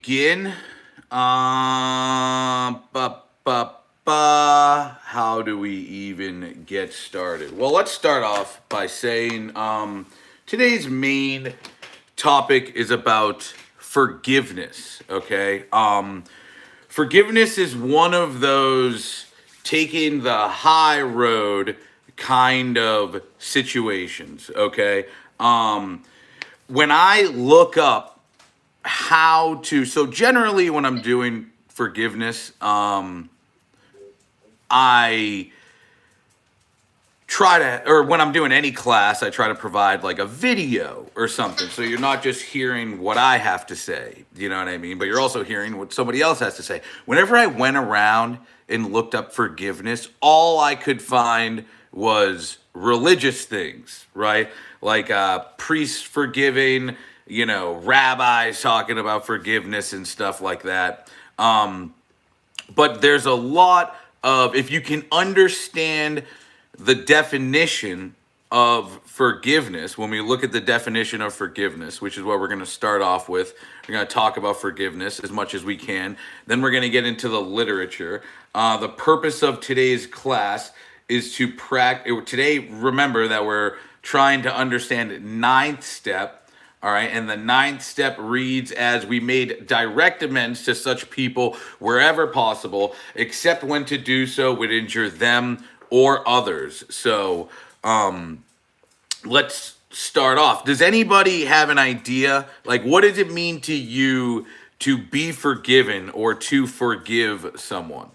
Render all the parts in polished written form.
Begin. How do we even get started? Well, let's start off by saying today's main topic is about forgiveness. Okay. Forgiveness is one of those taking the high road kind of situations. Okay. When I look up how to, so generally when I'm doing forgiveness, I try to, or when I'm doing any class, I try to provide like a video or something, so you're not just hearing what I have to say, you know what I mean, but you're also hearing what somebody else has to say. Whenever I went around and looked up forgiveness, all I could find was religious things, right? Like priests forgiving, rabbis talking about forgiveness and stuff like that. But there's a lot of, if you can understand the definition of forgiveness, when we look at the definition of forgiveness, which is what we're going to start off with, we're going to talk about forgiveness as much as we can. Then we're going to get into the literature. The purpose of today's class is to practice. Today, remember that we're trying to understand ninth step. All right, and the ninth step reads as we made direct amends to such people wherever possible, except when to do so would injure them or others. So let's start off. Does anybody have an idea? Like, what does it mean to you to be forgiven or to forgive someone?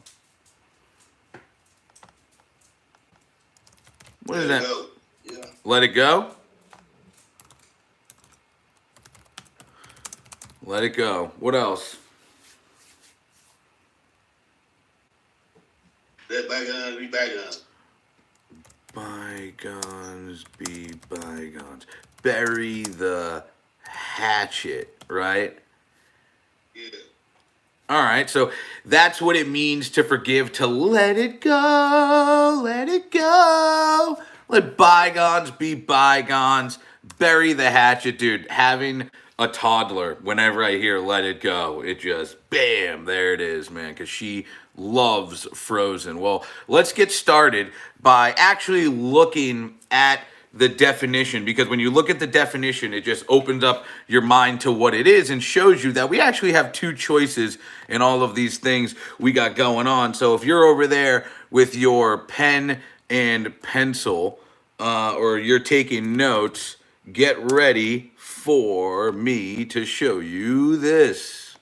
What is Let it that? go. Yeah. Let it go? Let it go. What else? Let bygones be bygones. Bygones be bygones. Bury the hatchet, right? Yeah. All right, so that's what it means to forgive, to let it go, let it go. Let bygones be bygones. Bury the hatchet, dude. Having a toddler, whenever I hear let it go, it just, bam, there it is, man, because she loves Frozen. Well, let's get started by actually looking at the definition, because when you look at the definition, it just opens up your mind to what it is and shows you that we actually have two choices in all of these things we got going on. So if you're over there with your pen and pencil, or you're taking notes, get ready for me to show you this.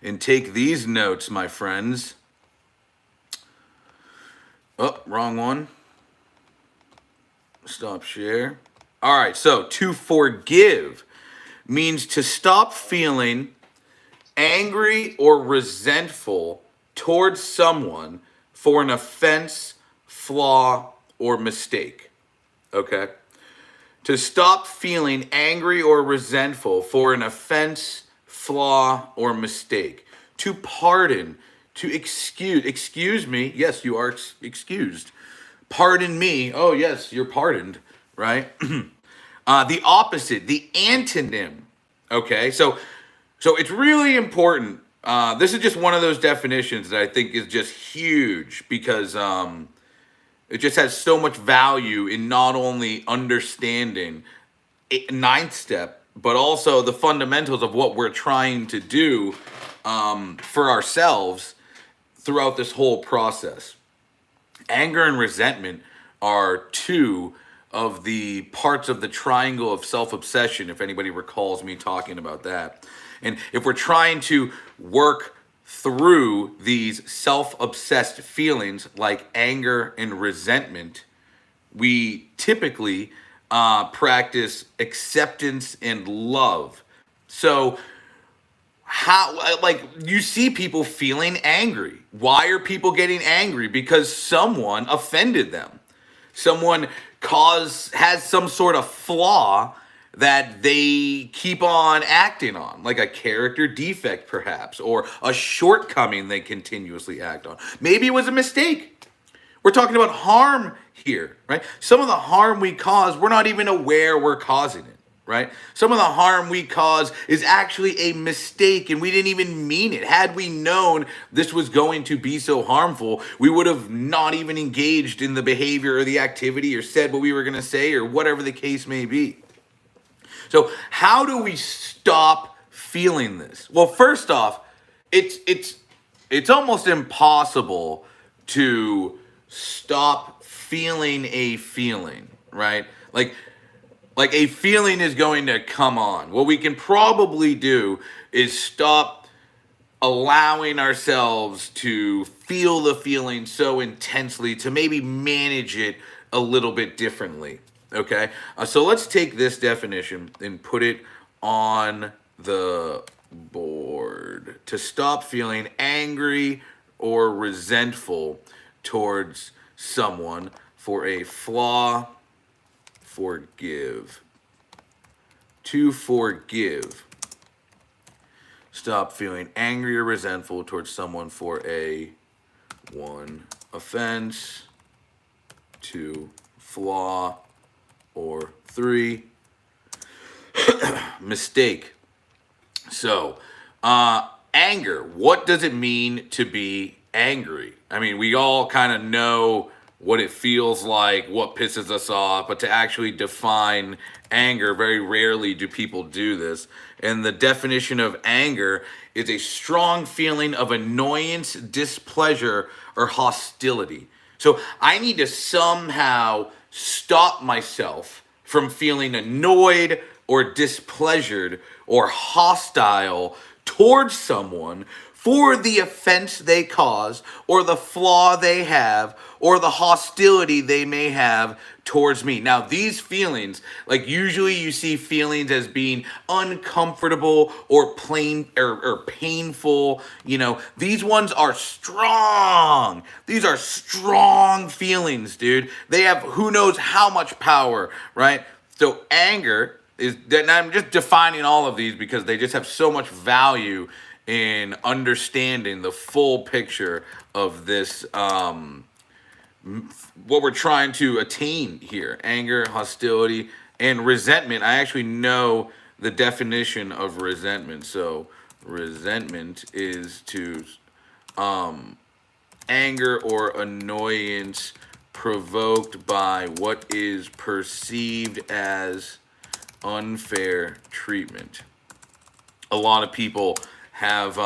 And take these notes, my friends. Oh, wrong one. Stop share. All right, so to forgive means to stop feeling angry or resentful towards someone for an offense, flaw, or mistake. Okay? To stop feeling angry or resentful for an offense, flaw, or mistake. To pardon, to excuse me. Yes, you are excused. Pardon me. Oh, yes, you're pardoned, right? The opposite, the antonym. Okay, so it's really important. This is just one of those definitions that I think is just huge, because it just has so much value in not only understanding ninth step, but also the fundamentals of what we're trying to do for ourselves throughout this whole process. Anger and resentment are two of the parts of the triangle of self-obsession, if anybody recalls me talking about that. And if we're trying to work through these self-obsessed feelings like anger and resentment, we typically practice acceptance and love. So how, like, you see people feeling angry. Why are people getting angry? Because someone offended them. Someone has some sort of flaw that they keep on acting on, like a character defect perhaps, or a shortcoming they continuously act on. Maybe it was a mistake. We're talking about harm here, right? Some of the harm we cause, we're not even aware we're causing it. right? Some of the harm we cause is actually a mistake and we didn't even mean it. Had we known this was going to be so harmful, we would have not even engaged in the behavior or the activity or said what we were going to say or whatever the case may be. So, how do we stop feeling this? Well, first off, it's almost impossible to stop feeling a feeling, right? Like a feeling is going to come on. What we can probably do is stop allowing ourselves to feel the feeling so intensely, to maybe manage it a little bit differently. Okay? So let's take this definition and put it on the board. To stop feeling angry or resentful towards someone for a flaw, forgive. To forgive. Stop feeling angry or resentful towards someone for a 1 offense, 2 flaw, or 3 mistake. So, anger. What does it mean to be angry? I mean, we all kind of know what it feels like, what pisses us off, but to actually define anger, very rarely do people do this. And the definition of anger is a strong feeling of annoyance, displeasure, or hostility. So I need to somehow stop myself from feeling annoyed or displeasured or hostile towards someone for the offense they cause or the flaw they have or the hostility they may have towards me. Now, these feelings, like usually you see feelings as being uncomfortable or plain or painful, these ones are strong. These are strong feelings, dude. They have who knows how much power, right? So anger is, and I'm just defining all of these because they just have so much value in understanding the full picture of this, what we're trying to attain here. Anger, hostility, and resentment. I actually know the definition of resentment. So resentment is to anger or annoyance provoked by what is perceived as unfair treatment. A lot of people have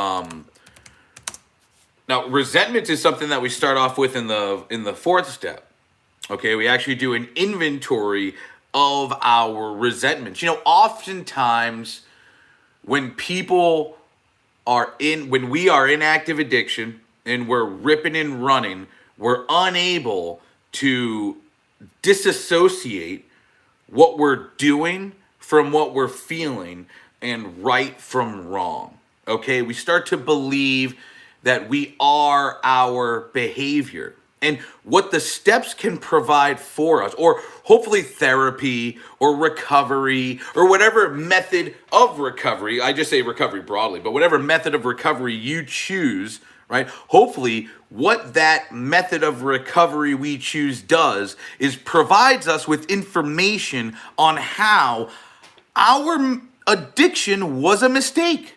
now resentment is something that we start off with in the fourth step. Okay, we actually do an inventory of our resentments. Oftentimes when when we are in active addiction and we're ripping and running, we're unable to disassociate what we're doing from what we're feeling and right from wrong. Okay, we start to believe that we are our behavior and what the steps can provide for us, or hopefully therapy or recovery or whatever method of recovery. I just say recovery broadly, but whatever method of recovery you choose, right? Hopefully what that method of recovery we choose does is provides us with information on how our addiction was a mistake.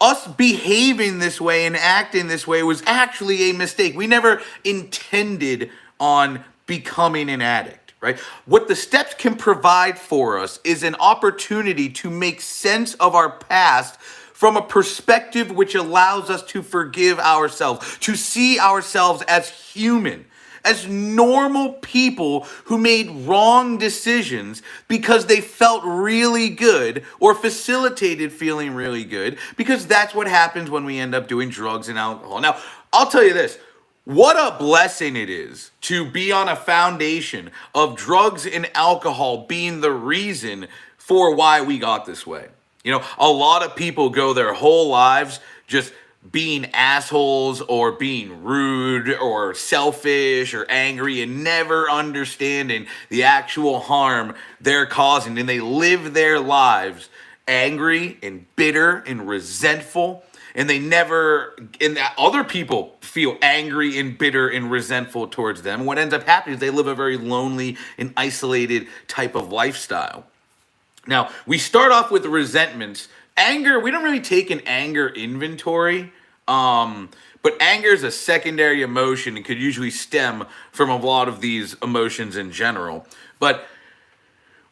Us behaving this way and acting this way was actually a mistake. We never intended on becoming an addict, right? What the steps can provide for us is an opportunity to make sense of our past from a perspective which allows us to forgive ourselves, to see ourselves as human, as normal people who made wrong decisions because they felt really good or facilitated feeling really good, because that's what happens when we end up doing drugs and alcohol. Now, I'll tell you this. What a blessing it is to be on a foundation of drugs and alcohol being the reason for why we got this way. A lot of people go their whole lives just being assholes or being rude or selfish or angry and never understanding the actual harm they're causing, and they live their lives angry and bitter and resentful, and that other people feel angry and bitter and resentful towards them. What ends up happening is they live a very lonely and isolated type of lifestyle. Now, we start off with resentments. Anger, we don't really take an anger inventory. But anger is a secondary emotion and could usually stem from a lot of these emotions in general. But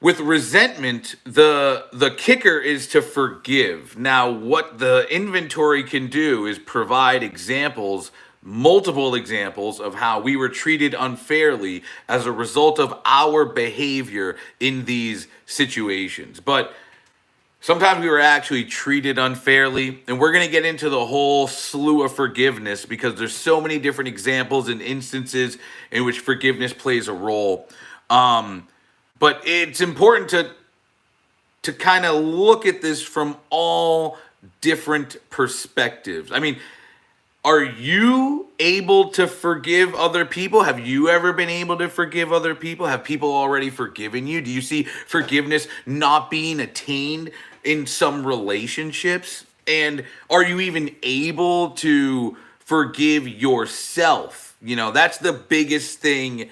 with resentment, the kicker is to forgive. Now, what the inventory can do is provide examples, multiple examples of how we were treated unfairly as a result of our behavior in these situations. But sometimes we were actually treated unfairly, and we're going to get into the whole slew of forgiveness because there's so many different examples and instances in which forgiveness plays a role. But it's important to kind of look at this from all different perspectives. I mean, are you able to forgive other people? Have you ever been able to forgive other people? Have people already forgiven you? Do you see forgiveness not being attained in some relationships? And are you even able to forgive yourself? You know, that's the biggest thing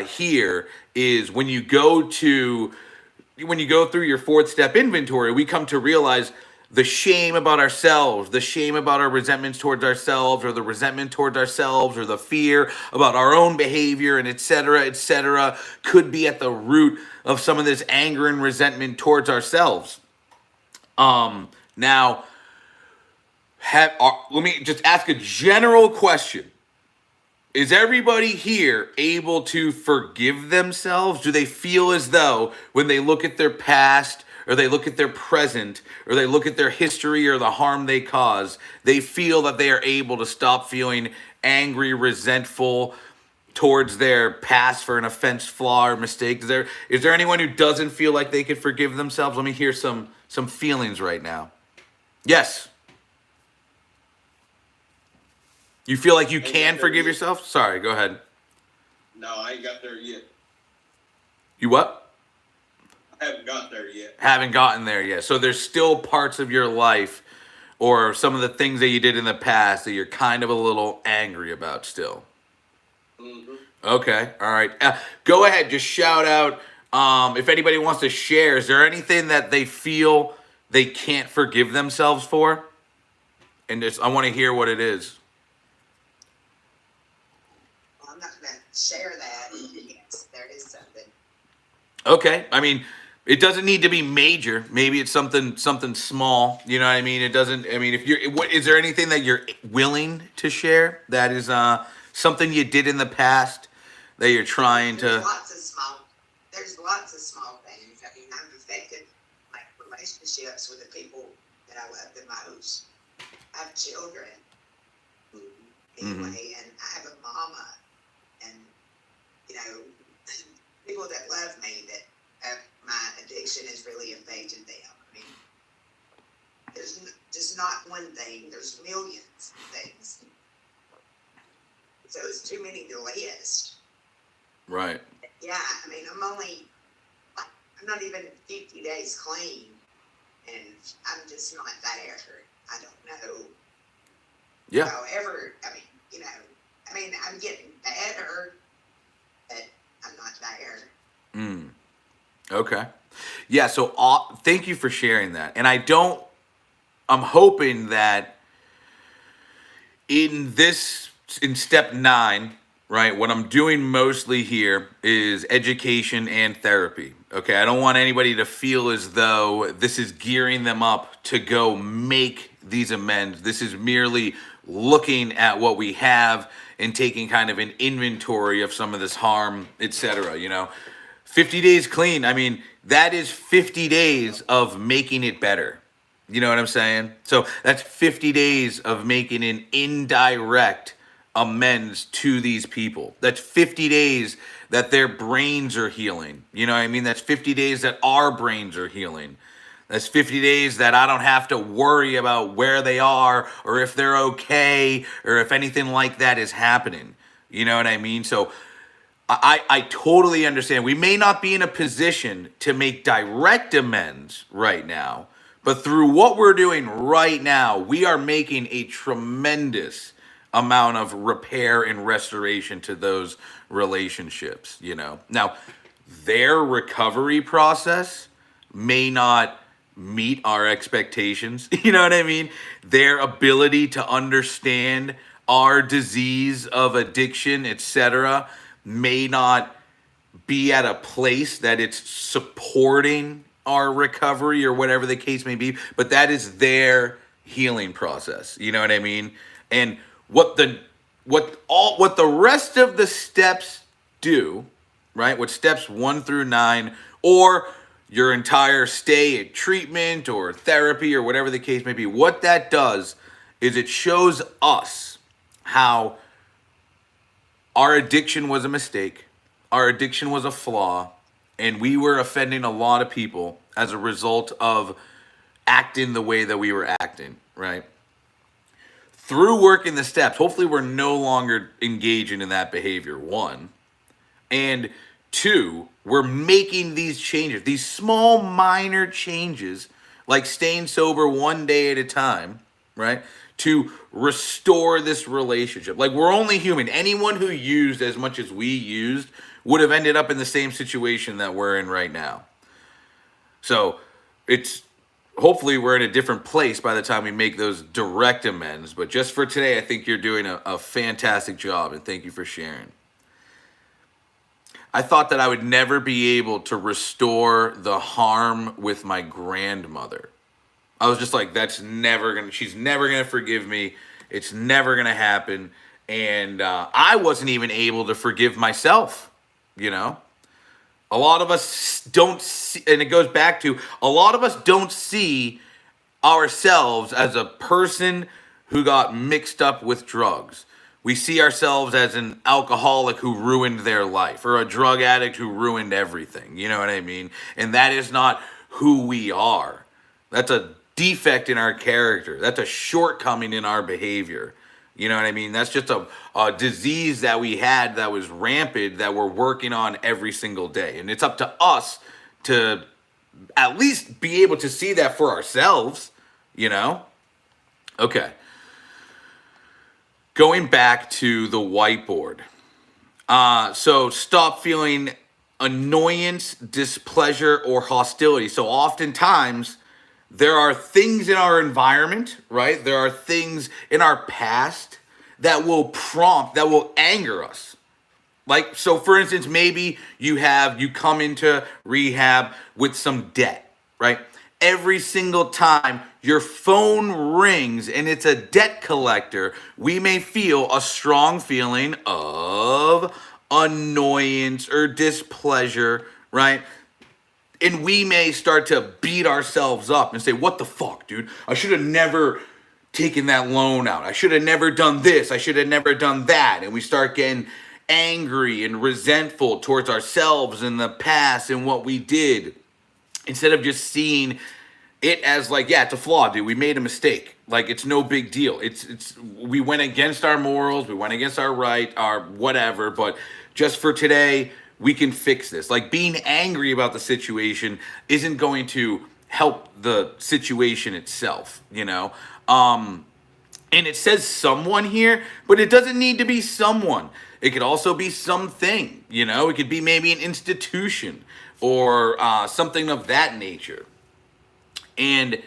here is when you go through your fourth step inventory, we come to realize the shame about ourselves, the shame about our resentments towards ourselves, or the resentment towards ourselves, or the fear about our own behavior, and et cetera, could be at the root of some of this anger and resentment towards ourselves. Now, let me just ask a general question. Is everybody here able to forgive themselves? Do they feel as though when they look at their past, or they look at their present, or they look at their history or the harm they caused, they feel that they are able to stop feeling angry, resentful towards their past for an offense, flaw, or mistake? Is there anyone who doesn't feel like they could forgive themselves? Let me hear some feelings right now. Yes. You feel like you can forgive yourself? Sorry, go ahead. No, I ain't got there yet. You what? I haven't got there yet. Haven't gotten there yet. So there's still parts of your life or some of the things that you did in the past that you're kind of a little angry about still. Mm-hmm. Okay, all right. Go ahead, just shout out if anybody wants to share. Is there anything that they feel they can't forgive themselves for? And I want to hear what it is. I'm not going to share that. Yes, there is something. Okay, I mean, it doesn't need to be major. Maybe it's something small. You know what I mean? It doesn't. I mean, is there anything that you're willing to share that is something you did in the past that you're trying to? There's lots of small things. I mean, I've affected like relationships with the people that I love the most. I have children. Anyway, and I have a mama, and people that love me that have my addiction has really affected them. I mean, there's just not one thing. There's millions of things. So it's too many to list. Right. Yeah, I mean, I'm not even 50 days clean, and I'm just not there. I don't know. Yeah. However, I'm getting better, but I'm not there. Okay. Yeah, so thank you for sharing that. And I'm hoping that in step 9, right, what I'm doing mostly here is education and therapy. Okay, I don't want anybody to feel as though this is gearing them up to go make these amends. This is merely looking at what we have and taking kind of an inventory of some of this harm, etc. 50 days clean. I mean, that is 50 days of making it better. You know what I'm saying? So that's 50 days of making an indirect amends to these people. That's 50 days that their brains are healing. You know what I mean? That's 50 days that our brains are healing. That's 50 days that I don't have to worry about where they are or if they're okay or if anything like that is happening. You know what I mean? So I totally understand. We may not be in a position to make direct amends right now, But through what we're doing right now, we are making a tremendous amount of repair and restoration to those relationships, you know. Now, their recovery process may not meet our expectations. You know what I mean? Their ability to understand our disease of addiction, etc., may not be at a place that it's supporting our recovery or whatever the case may be, but that is their healing process. You know what I mean? And what the rest of the steps do, right? What steps 1 through 9 or your entire stay at treatment or therapy or whatever the case may be, what that does is it shows us how our addiction was a mistake, our addiction was a flaw, and we were offending a lot of people as a result of acting the way that we were acting, right? Through working the steps, hopefully we're no longer engaging in that behavior, one. And two, we're making these changes, these small, minor changes, like staying sober one day at a time, right? To restore this relationship. Like, we're only human. Anyone who used as much as we used would have ended up in the same situation that we're in right now. So it's hopefully we're in a different place by the time we make those direct amends. But just for today, I think you're doing a fantastic job, and thank you for sharing. I thought that I would never be able to restore the harm with my grandmother. I was just like, she's never gonna forgive me. It's never gonna happen. And I wasn't even able to forgive myself, you know? A lot of us don't see, and it goes back to, a lot of us don't see ourselves as a person who got mixed up with drugs. We see ourselves as an alcoholic who ruined their life, or a drug addict who ruined everything. You know what I mean? And that is not who we are. That's a defect in our character. That's a shortcoming in our behavior. You know what I mean? That's just a disease that we had that was rampant that we're working on every single day. And it's up to us to at least be able to see that for ourselves, you know? Okay. Going back to the whiteboard. So stop feeling annoyance, displeasure, or hostility. So oftentimes, there are things in our environment, right? There are things in our past that will anger us. Like, so for instance, maybe you come into rehab with some debt, right? Every single time your phone rings and it's a debt collector, we may feel a strong feeling of annoyance or displeasure, right? And we may start to beat ourselves up and say, what the fuck, dude? I should have never taken that loan out. I should have never done this. I should have never done that. And we start getting angry and resentful towards ourselves in the past and what we did, instead of just seeing it as like, yeah, it's a flaw, dude. We made a mistake. Like, it's no big deal. We went against our morals. We went against our whatever. But just for today, we can fix this. Like, being angry about the situation isn't going to help the situation itself, you know? And it says someone here, but it doesn't need to be someone. It could also be something, you know? It could be maybe an institution or something of that nature. And,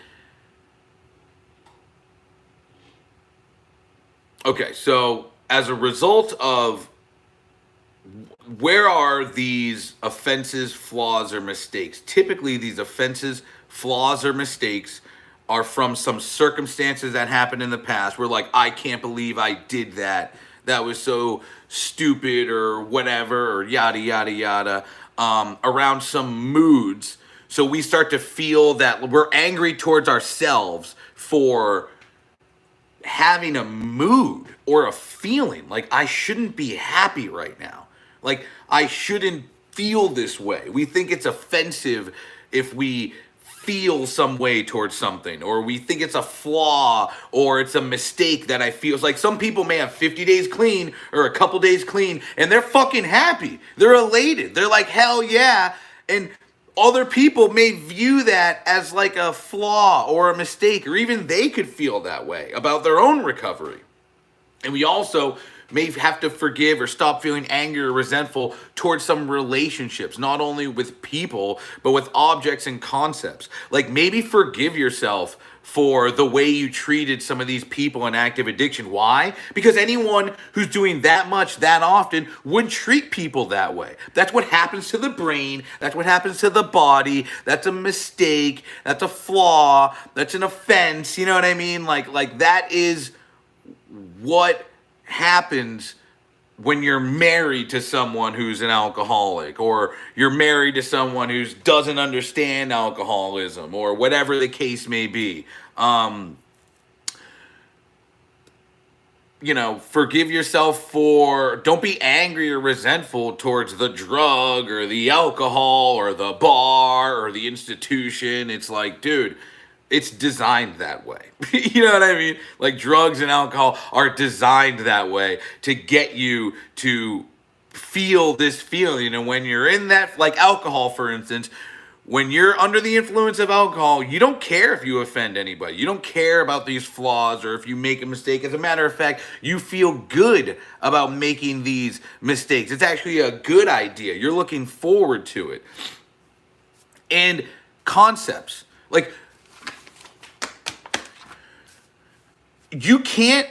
okay, so as a result of, where are these offenses, flaws, or mistakes? Typically, these offenses, flaws, or mistakes are from some circumstances that happened in the past. We're like, I can't believe I did that. That was so stupid, or whatever, or yada, yada, yada, around some moods. So we start to feel that we're angry towards ourselves for having a mood or a feeling like I shouldn't be happy right now. Like, I shouldn't feel this way. We think it's offensive if we feel some way towards something, or we think it's a flaw, or it's a mistake that I feel. It's like, some people may have 50 days clean or a couple days clean, and they're fucking happy. They're elated. They're like, hell yeah. And other people may view that as like a flaw or a mistake, or even they could feel that way about their own recovery. And we also may have to forgive or stop feeling angry or resentful towards some relationships, not only with people, but with objects and concepts. Like maybe forgive yourself for the way you treated some of these people in active addiction. Why? Because anyone who's doing that much that often would treat people that way. That's what happens to the brain. That's what happens to the body. That's a mistake. That's a flaw. That's an offense. You know what I mean? Like that is what happens when you're married to someone who's an alcoholic, or you're married to someone who doesn't understand alcoholism, or whatever the case may be. Forgive yourself don't be angry or resentful towards the drug or the alcohol or the bar or the institution. It's like, dude, it's designed that way. You know what I mean? Like drugs and alcohol are designed that way to get you to feel this feeling. And when you're in that, like alcohol, for instance, when you're under the influence of alcohol, you don't care if you offend anybody. You don't care about these flaws or if you make a mistake. As a matter of fact, you feel good about making these mistakes. It's actually a good idea. You're looking forward to it. And concepts. Like, you can't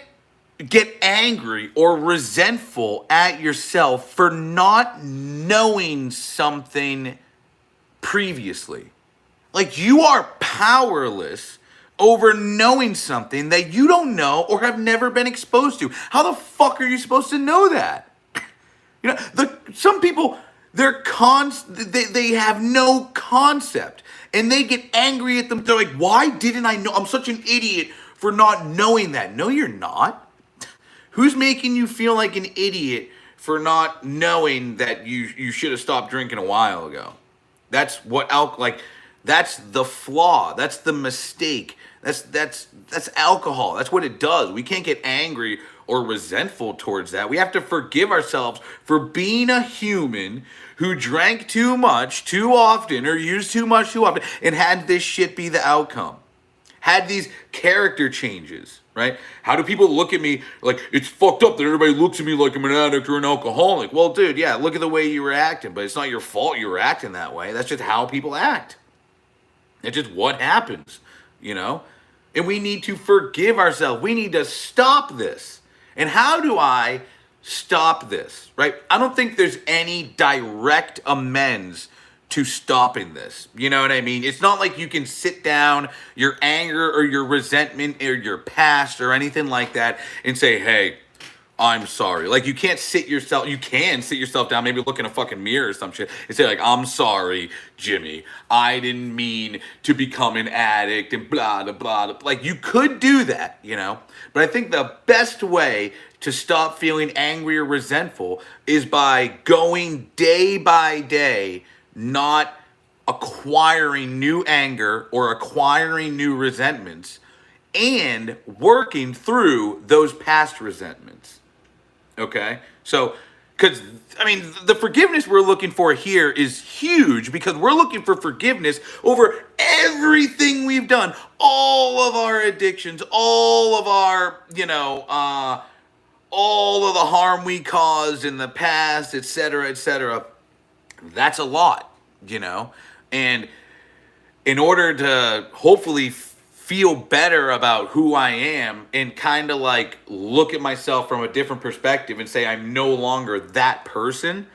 get angry or resentful at yourself for not knowing something previously. Like, you are powerless over knowing something that you don't know or have never been exposed to. How the fuck are you supposed to know that? Some people, they have no concept, and they get angry at them. They're like, why didn't I know? I'm such an idiot for not knowing that. No, you're not. Who's making you feel like an idiot for not knowing that you should have stopped drinking a while ago? That's what that's the flaw. That's the mistake. That's alcohol. That's what it does. We can't get angry or resentful towards that. We have to forgive ourselves for being a human who drank too much too often, or used too much too often, and had this shit be the outcome. Had these character changes, right? How do people look at me like it's fucked up that everybody looks at me like I'm an addict or an alcoholic? Well, dude, yeah, look at the way you were acting, but it's not your fault you were acting that way. That's just how people act. It's just what happens, And we need to forgive ourselves. We need to stop this. And how do I stop this, right? I don't think there's any direct amends to stopping this. You know what I mean? It's not like you can sit down your anger or your resentment or your past or anything like that and say, hey, I'm sorry. Like, you can sit yourself down, maybe look in a fucking mirror or some shit and say, like, I'm sorry, Jimmy. I didn't mean to become an addict and blah, blah, blah. Like, you could do that, But I think the best way to stop feeling angry or resentful is by going day by day, not acquiring new anger or acquiring new resentments, and working through those past resentments. Okay? So, because, the forgiveness we're looking for here is huge, because we're looking for forgiveness over everything we've done, all of our addictions, all of our, all of the harm we caused in the past, etc., etc. That's a lot. And in order to hopefully feel better about who I am and kind of like look at myself from a different perspective and say I'm no longer that person,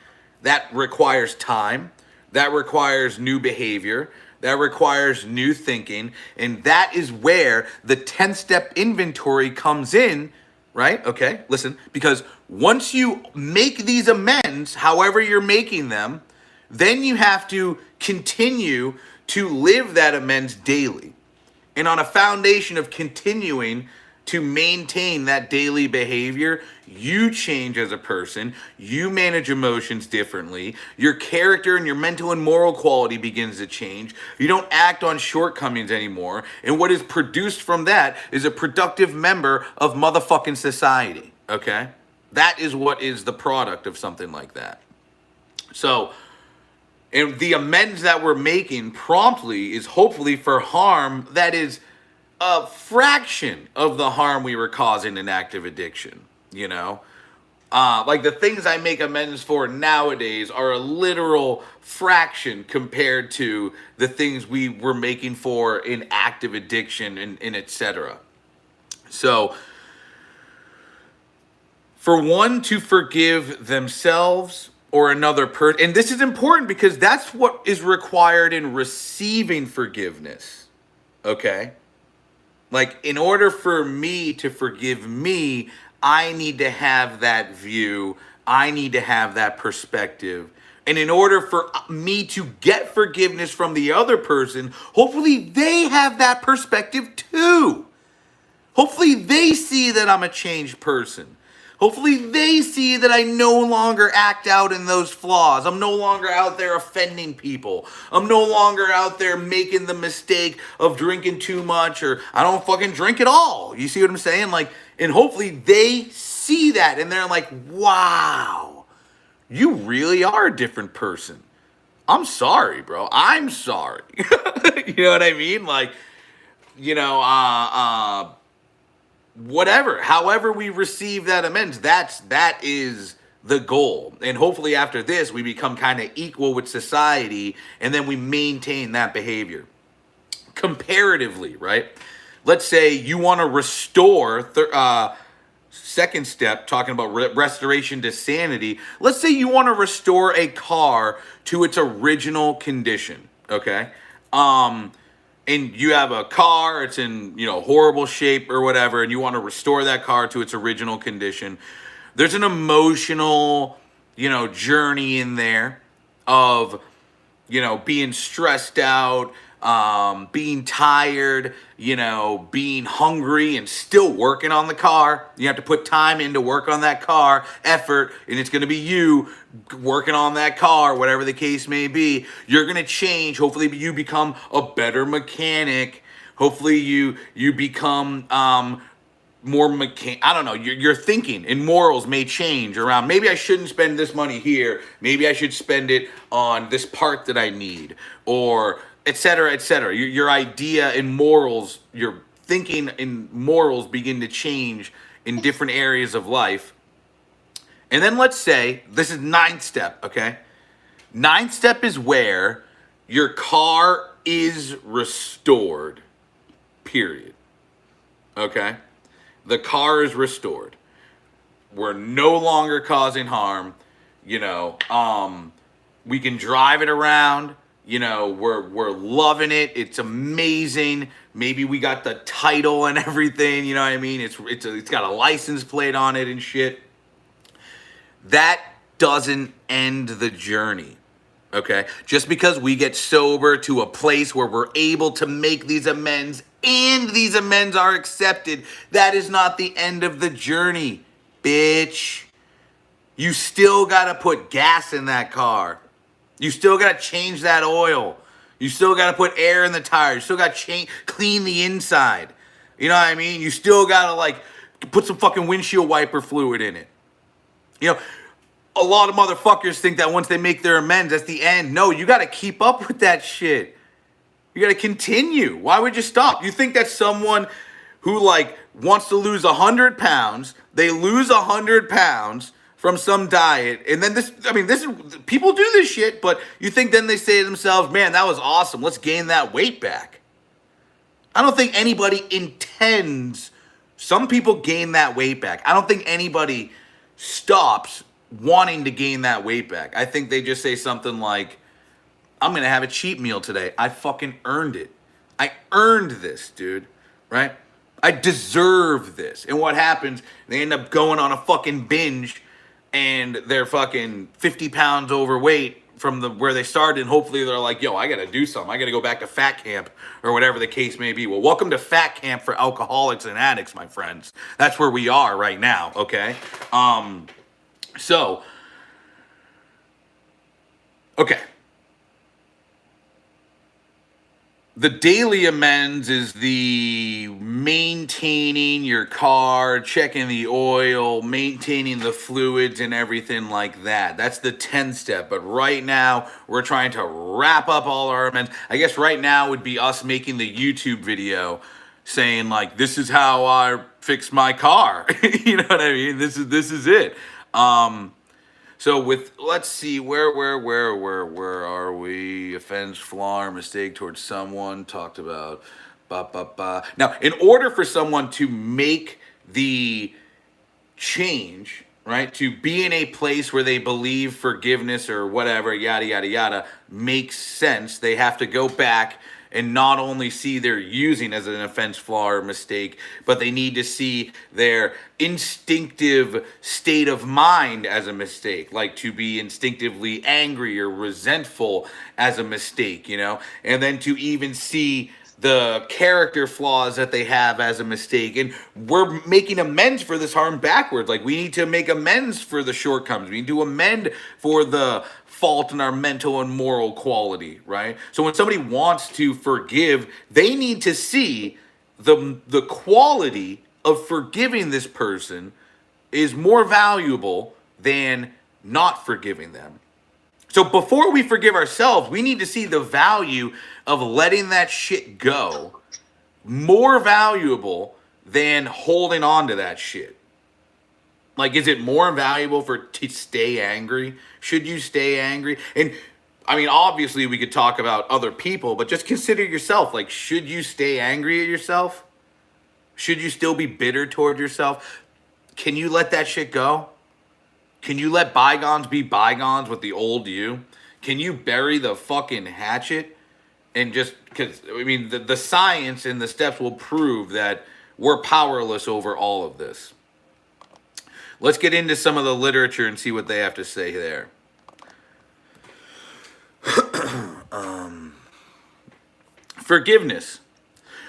that requires time, that requires new behavior, that requires new thinking, and that is where the 10-step inventory comes in, right? Okay, listen, because once you make these amends, however you're making them, then you have to continue to live that amends daily. And on a foundation of continuing to maintain that daily behavior, you change as a person, you manage emotions differently, your character and your mental and moral quality begins to change, you don't act on shortcomings anymore, and what is produced from that is a productive member of motherfucking society, okay? That is what is the product of something like that. So, And the amends that we're making promptly is hopefully for harm that is a fraction of the harm we were causing in active addiction, you know? Like the things I make amends for nowadays are a literal fraction compared to the things we were making for in active addiction and etc. So, for one to forgive themselves or another person, and this is important because that's what is required in receiving forgiveness, okay? Like, in order for me to forgive me, I need to have that view. I need to have that perspective. And in order for me to get forgiveness from the other person, hopefully they have that perspective too. Hopefully they see that I'm a changed person. Hopefully they see that I no longer act out in those flaws. I'm no longer out there offending people. I'm no longer out there making the mistake of drinking too much, or I don't fucking drink at all. You see what I'm saying? Like, and hopefully they see that and they're like, wow, you really are a different person. I'm sorry, bro. I'm sorry. You know what I mean? Like, you know, whatever, however we receive that amends, that is the goal. And hopefully after this we become kind of equal with society, and then we maintain that behavior comparatively, right? Let's say you want to restore second step, talking about restoration to sanity. Let's say you want to restore a car to its original condition, okay? And you have a car, it's in, you know, horrible shape or whatever, and you want to restore that car to its original condition. There's an emotional, you know, journey in there of, you know, being stressed out, being tired, you know, being hungry and still working on the car. You have to put time in to work on that car, effort, and it's going to be you working on that car, whatever the case may be. You're going to change. Hopefully you become a better mechanic. Hopefully you become more I don't know, your thinking and morals may change around, maybe I shouldn't spend this money here, maybe I should spend it on this part that I need, or etc., etc. Your idea and morals, your thinking and morals begin to change in different areas of life. And then let's say this is ninth step, okay? Ninth step is where your car is restored, period. Okay? The car is restored. We're no longer causing harm. You know, we can drive it around. You know, we're loving it. It's amazing. Maybe we got the title and everything. You know what I mean? It's got a license plate on it and shit. That doesn't end the journey. Okay? Just because we get sober to a place where we're able to make these amends and these amends are accepted, that is not the end of the journey, bitch. You still gotta put gas in that car. You still gotta change that oil. You still gotta put air in the tires. You still gotta clean the inside. You know what I mean? You still gotta, like, put some fucking windshield wiper fluid in it. You know, a lot of motherfuckers think that once they make their amends, that's the end. No, you got to keep up with that shit. You got to continue. Why would you stop? You think that someone who, like, wants to lose 100 pounds, they lose 100 pounds from some diet, and then this is, people do this shit, but you think then they say to themselves, man, that was awesome, let's gain that weight back. I don't think anybody intends, some people gain that weight back. I don't think anybody stops wanting to gain that weight back. I think they just say something like, I'm going to have a cheat meal today. I fucking earned it. I earned this, dude. Right? I deserve this. And what happens, they end up going on a fucking binge and they're fucking 50 pounds overweight from where they started, and hopefully they're like, yo, I got to do something. I got to go back to fat camp or whatever the case may be. Well, welcome to fat camp for alcoholics and addicts, my friends. That's where we are right now, okay? So, okay. The daily amends is the maintaining your car, checking the oil, maintaining the fluids and everything like that. That's the 10th step. But right now, we're trying to wrap up all our amends. I guess right now would be us making the YouTube video saying like, this is how I fix my car. You know what I mean? This is it. So with, let's see, where are we? Offense, flaw, or mistake towards someone, talked about, Now, in order for someone to make the change, right, to be in a place where they believe forgiveness or whatever, yada, yada, yada, makes sense, they have to go back and not only see their using as an offense, flaw, or mistake, but they need to see their instinctive state of mind as a mistake, like to be instinctively angry or resentful as a mistake, you know, and then to even see the character flaws that they have as a mistake. And we're making amends for this harm backwards. Like, we need to make amends for the shortcomings. We need to amend for the fault in our mental and moral quality, right? So when somebody wants to forgive, they need to see the quality of forgiving this person is more valuable than not forgiving them. So before we forgive ourselves, we need to see the value of letting that shit go more valuable than holding on to that shit. Like, is it more valuable to stay angry? Should you stay angry? And I mean, obviously we could talk about other people, but just consider yourself. Like, should you stay angry at yourself? Should you still be bitter toward yourself? Can you let that shit go? Can you let bygones be bygones with the old you? Can you bury the fucking hatchet? And just, because, I mean, the science and the steps will prove that we're powerless over all of this. Let's get into some of the literature and see what they have to say there. Forgiveness.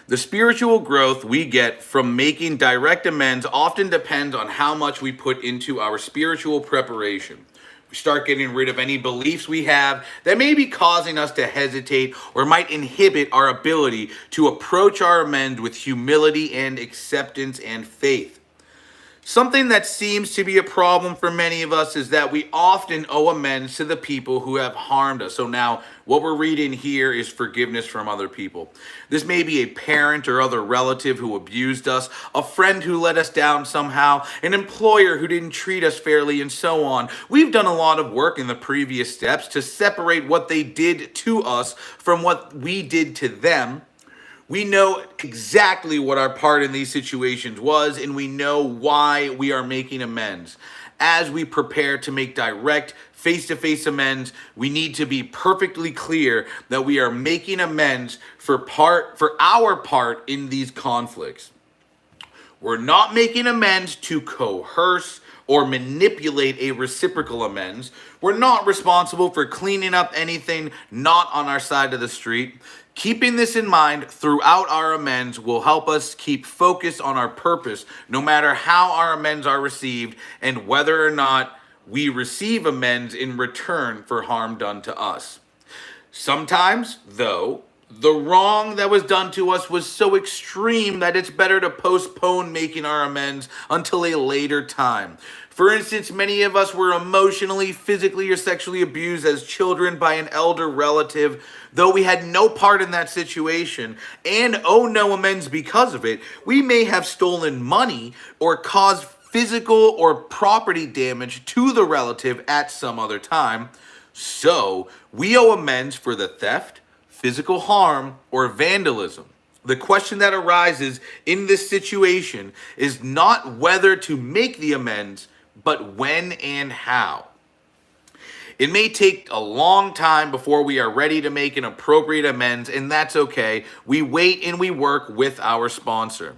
The spiritual growth we get from making direct amends often depends on how much we put into our spiritual preparation. We start getting rid of any beliefs we have that may be causing us to hesitate or might inhibit our ability to approach our amends with humility and acceptance and faith. Something that seems to be a problem for many of us is that we often owe amends to the people who have harmed us. So now what we're reading here is forgiveness from other people. This may be a parent or other relative who abused us, a friend who let us down somehow, an employer who didn't treat us fairly, and so on. We've done a lot of work in the previous steps to separate what they did to us from what we did to them. We know exactly what our part in these situations was, and we know why we are making amends. As we prepare to make direct, face-to-face amends, we need to be perfectly clear that we are making amends for our part in these conflicts. We're not making amends to coerce or manipulate a reciprocal amends. We're not responsible for cleaning up anything not on our side of the street. Keeping this in mind throughout our amends will help us keep focused on our purpose, no matter how our amends are received and whether or not we receive amends in return for harm done to us. Sometimes, though, the wrong that was done to us was so extreme that it's better to postpone making our amends until a later time. For instance, many of us were emotionally, physically, or sexually abused as children by an elder relative, though we had no part in that situation and owe no amends because of it. We may have stolen money or caused physical or property damage to the relative at some other time. So, we owe amends for the theft, physical harm, or vandalism. The question that arises in this situation is not whether to make the amends, but when and how. It may take a long time before we are ready to make an appropriate amends, and that's okay. We wait and we work with our sponsor.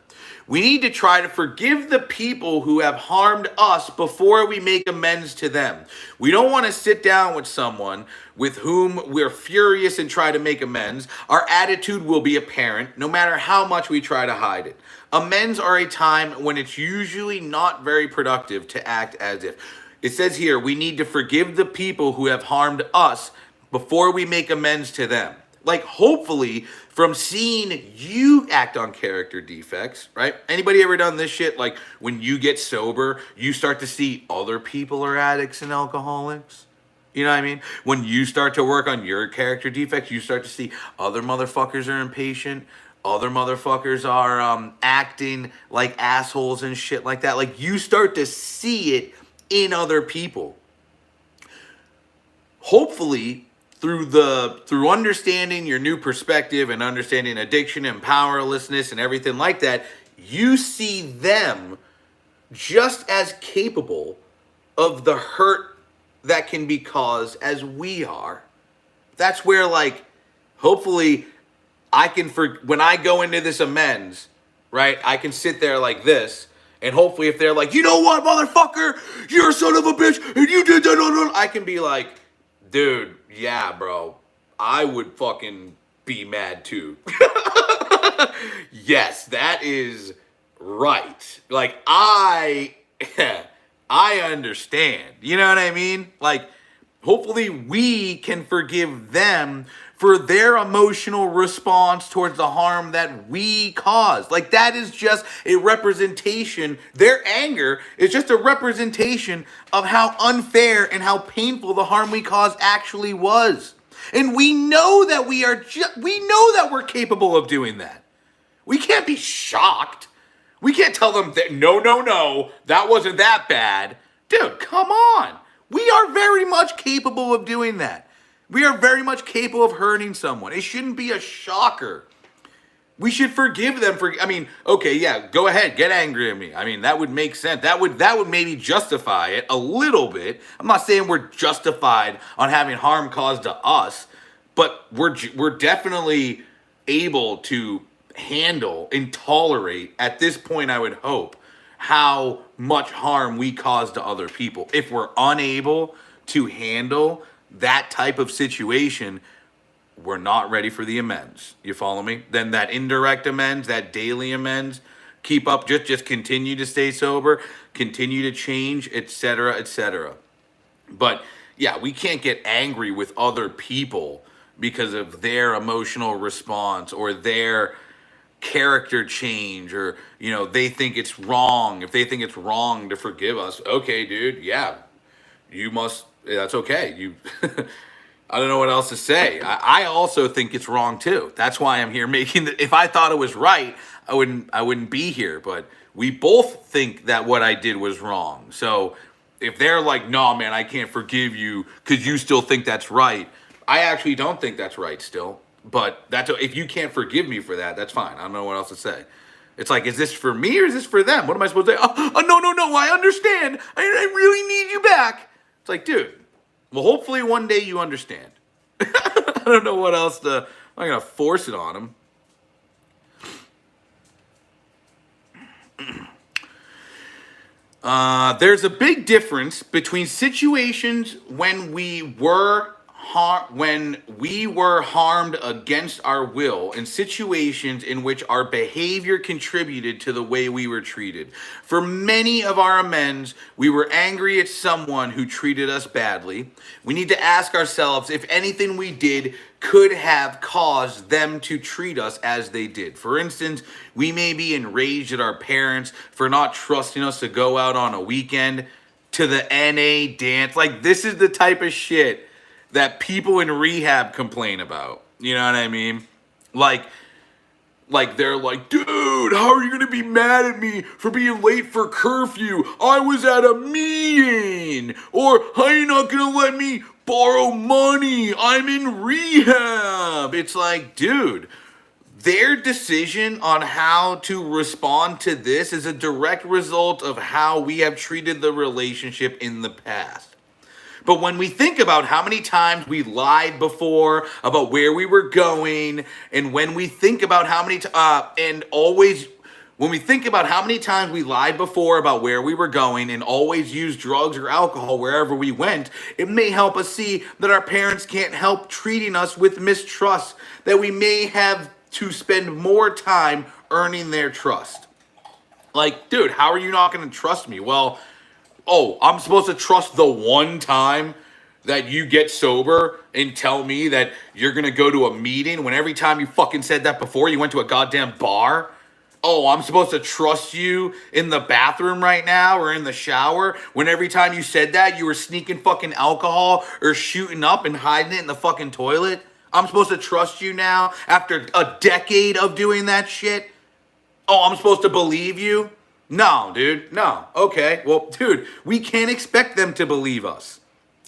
We need to try to forgive the people who have harmed us before we make amends to them. We don't want to sit down with someone with whom we're furious and try to make amends. Our attitude will be apparent no matter how much we try to hide it. Amends are a time when it's usually not very productive to act as if. It says here, we need to forgive the people who have harmed us before we make amends to them. like hopefully from seeing you act on character defects, right? Anybody ever done this shit? Like when you get sober, you start to see other people are addicts and alcoholics. You know what I mean? When you start to work on your character defects, you start to see other motherfuckers are impatient. Other motherfuckers are acting like assholes and shit like that. Like you start to see it in other people. Hopefully, through understanding your new perspective and understanding addiction and powerlessness and everything like that, you see them just as capable of the hurt that can be caused as we are. That's where, like, hopefully when I go into this amends, right, I can sit there like this, and hopefully if they're like, you know what, motherfucker, you're a son of a bitch, and you did that, I can be like, dude, yeah, bro, I would fucking be mad too. Yes, that is right. Like, I understand. You know what I mean? Like, hopefully we can forgive them for their emotional response towards the harm that we caused. Like, that is just a representation. Their anger is just a representation of how unfair and how painful the harm we caused actually was. And we know that we know that we're capable of doing that. We can't be shocked. We can't tell them that, no, that wasn't that bad. Dude, come on. We are very much capable of doing that. We are very much capable of hurting someone. It shouldn't be a shocker. We should forgive them for, I mean, okay, yeah, go ahead, get angry at me. I mean, that would make sense. That would maybe justify it a little bit. I'm not saying we're justified on having harm caused to us, but we're definitely able to handle and tolerate, at this point I would hope, how much harm we cause to other people. If we're unable to handle that type of situation, we're not ready for the amends. You follow me? Then that indirect amends, that daily amends, keep up, just continue to stay sober, continue to change, etc., etc. But yeah, we can't get angry with other people because of their emotional response or their character change, or they think it's wrong. If they think it's wrong to forgive us, okay, dude, yeah, you must, that's okay. You I don't know what else to say. I also think it's wrong too. That's why I'm here making if I thought it was right, I wouldn't be here. But we both think that what I did was wrong. So if they're like, no, man, I can't forgive you because you still think that's right, I actually don't think that's right still. But if you can't forgive me for that, that's fine. I don't know what else to say. It's like, is this for me or is this for them? What am I supposed to say? No, I understand. I really need you back. It's like, dude, well, hopefully one day you understand. I don't know what else I'm not going to force it on them. There's a big difference between situations when we were harmed against our will and situations in which our behavior contributed to the way we were treated. For many of our amends, we were angry at someone who treated us badly. We need to ask ourselves if anything we did could have caused them to treat us as they did. For instance, we may be enraged at our parents for not trusting us to go out on a weekend to the NA dance. Like, this is the type of shit that people in rehab complain about. You know what I mean? Like they're like, dude, how are you going to be mad at me for being late for curfew? I was at a meeting. Or, how are you not going to let me borrow money? I'm in rehab. It's like, dude, their decision on how to respond to this is a direct result of how we have treated the relationship in the past. But when we think about how many times we lied before about where we were going, and when we think about how many when we think about how many times we lied before about where we were going and always used drugs or alcohol wherever we went, it may help us see that our parents can't help treating us with mistrust, that we may have to spend more time earning their trust. Like, dude, how are you not going to trust me? Well, oh, I'm supposed to trust the one time that you get sober and tell me that you're gonna go to a meeting when every time you fucking said that before you went to a goddamn bar? Oh, I'm supposed to trust you in the bathroom right now or in the shower when every time you said that you were sneaking fucking alcohol or shooting up and hiding it in the fucking toilet? I'm supposed to trust you now after a decade of doing that shit? Oh, I'm supposed to believe you? No, dude, no. Okay, well, dude, we can't expect them to believe us.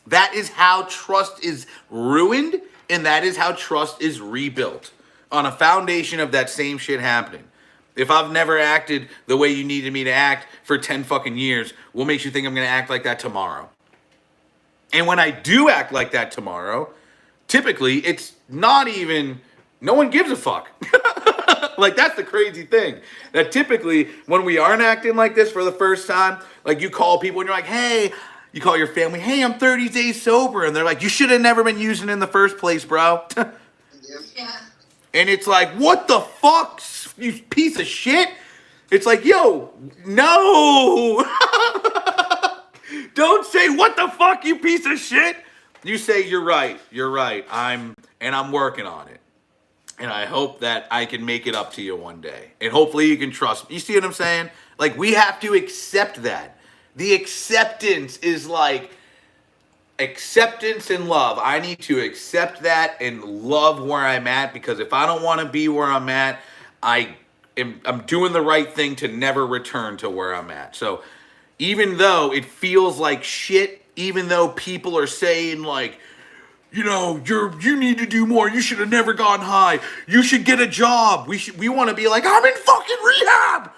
That is how trust is ruined, and that is how trust is rebuilt on a foundation of that same shit happening. If I've never acted the way you needed me to act for 10 fucking years, what makes you think I'm gonna act like that tomorrow? And when I do act like that tomorrow, typically it's not even, no one gives a fuck. Like, that's the crazy thing. That typically, when we aren't acting like this for the first time, like you call people and you're like, hey, you call your family, hey, I'm 30 days sober. And they're like, you should have never been using it in the first place, bro. Yeah. And it's like, what the fuck, you piece of shit? It's like, yo, no. Don't say, what the fuck, you piece of shit. You say, you're right, I'm working on it. And I hope that I can make it up to you one day. And hopefully you can trust me. You see what I'm saying? Like, we have to accept that. The acceptance is like acceptance and love. I need to accept that and love where I'm at, because if I don't want to be where I'm at, I'm doing the right thing to never return to where I'm at. So even though it feels like shit, even though people are saying like, you know, you need to do more. You should have never gone high. You should get a job. We want to be like, I'm in fucking rehab.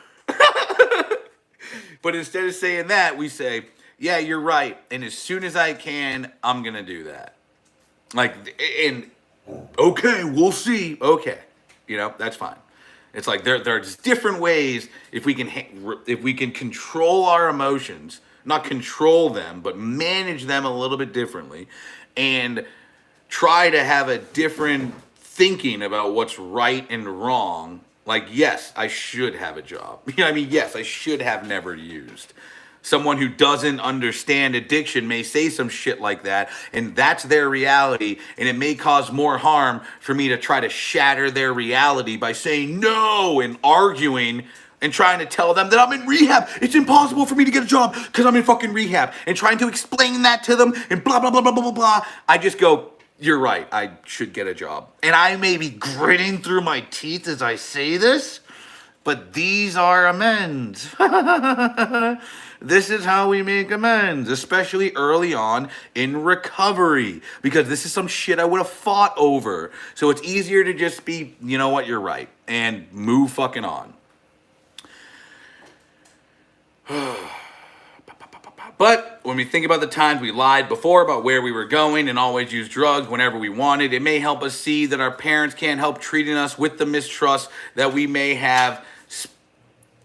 But instead of saying that, we say, yeah, you're right. And as soon as I can, I'm going to do that. Like, and okay, we'll see. Okay. You know, that's fine. It's like there's different ways if we can control our emotions, not control them, but manage them a little bit differently, and try to have a different thinking about what's right and wrong. Like, yes, I should have a job. You know what I mean? Yes, I should have never used. Someone who doesn't understand addiction may say some shit like that, and that's their reality, and it may cause more harm for me to try to shatter their reality by saying no and arguing and trying to tell them that I'm in rehab. It's impossible for me to get a job because I'm in fucking rehab, and trying to explain that to them and blah, blah, blah, blah, blah, blah, blah. I just go, you're right, I should get a job. And I may be gritting through my teeth as I say this, but these are amends. This is how we make amends, especially early on in recovery, because this is some shit I would have fought over. So it's easier to just be, you know what, you're right, and move fucking on. But when we think about the times we lied before about where we were going and always used drugs whenever we wanted, it may help us see that our parents can't help treating us with the mistrust that we may have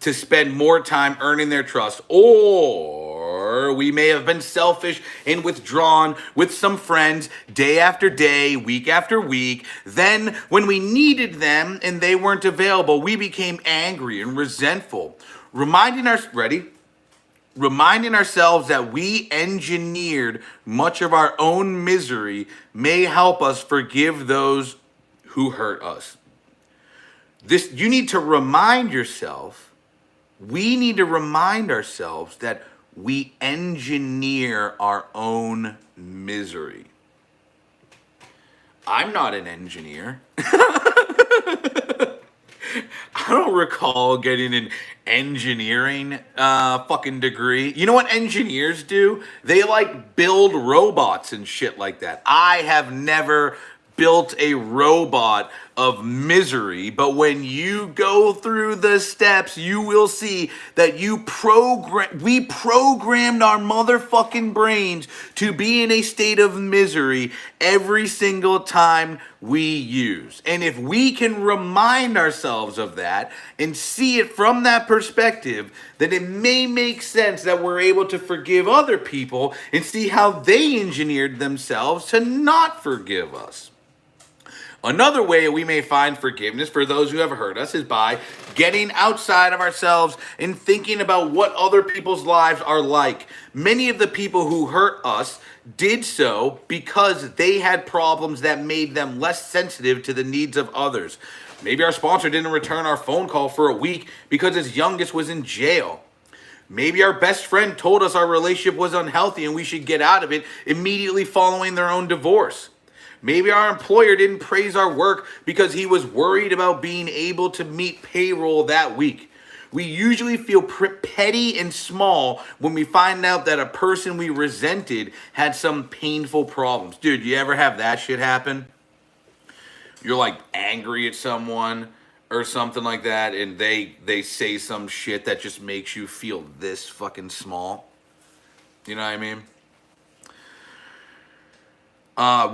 to spend more time earning their trust, or we may have been selfish and withdrawn with some friends day after day, week after week. Then when we needed them and they weren't available, we became angry and resentful, reminding ourselves that we engineered much of our own misery may help us forgive those who hurt us. You need to remind yourself, we need to remind ourselves that we engineer our own misery. I'm not an engineer. I don't recall getting an engineering fucking degree. You know what engineers do? They like build robots and shit like that. I have never built a robot of misery, but when you go through the steps, you will see that we programmed our motherfucking brains to be in a state of misery every single time we use. And if we can remind ourselves of that and see it from that perspective, then it may make sense that we're able to forgive other people and see how they engineered themselves to not forgive us. Another way we may find forgiveness for those who have hurt us is by getting outside of ourselves and thinking about what other people's lives are like. Many of the people who hurt us did so because they had problems that made them less sensitive to the needs of others. Maybe our sponsor didn't return our phone call for a week because his youngest was in jail. Maybe our best friend told us our relationship was unhealthy and we should get out of it immediately following their own divorce. Maybe our employer didn't praise our work because he was worried about being able to meet payroll that week. We usually feel petty and small when we find out that a person we resented had some painful problems. Dude, you ever have that shit happen? You're like angry at someone or something like that, and they say some shit that just makes you feel this fucking small. You know what I mean?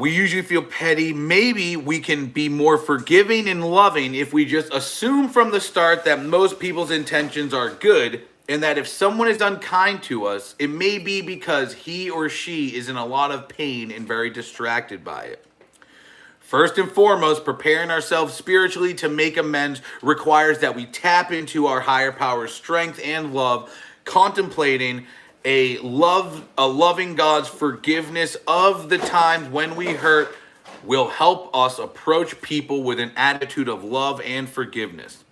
We usually feel petty. Maybe we can be more forgiving and loving if we just assume from the start that most people's intentions are good, and that if someone is unkind to us, it may be because he or she is in a lot of pain and very distracted by it. First and foremost, preparing ourselves spiritually to make amends requires that we tap into our higher power's strength and love, contemplating a loving God's forgiveness of the times when we hurt will help us approach people with an attitude of love and forgiveness.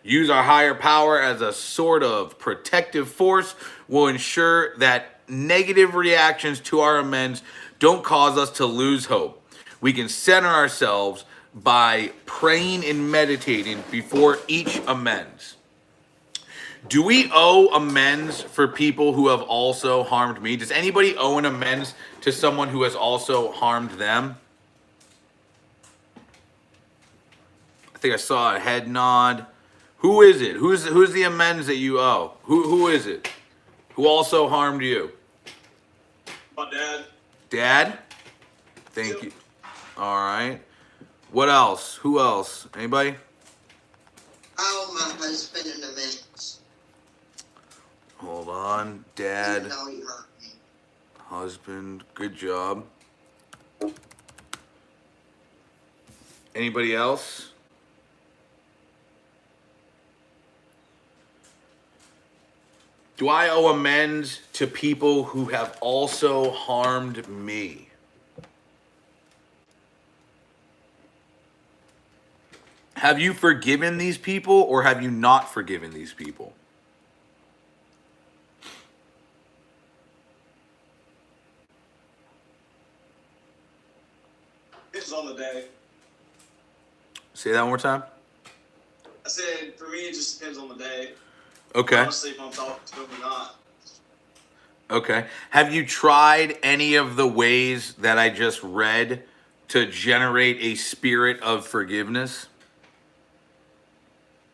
Use our higher power as a sort of protective force will ensure that negative reactions to our amends don't cause us to lose hope. We can center ourselves by praying and meditating before each amends. Do we owe amends for people who have also harmed me? Does anybody owe an amends to someone who has also harmed them? I think I saw a head nod. Who is it? Who's the amends that you owe? Who is it? Who also harmed you? My dad. Dad? Thank you. All right. What else? Who else? Anybody? Oh, my husband and amends. Hold on. Dad, Even though he hurt me. husband. Good job. Anybody else? Do I owe amends to people who have also harmed me? Have you forgiven these people or have you not forgiven these people? It's on the day. Say that one more time. I said, for me, it just depends on the day. Okay. Honestly, if I'm talking to him or not. Okay. Have you tried any of the ways that I just read to generate a spirit of forgiveness?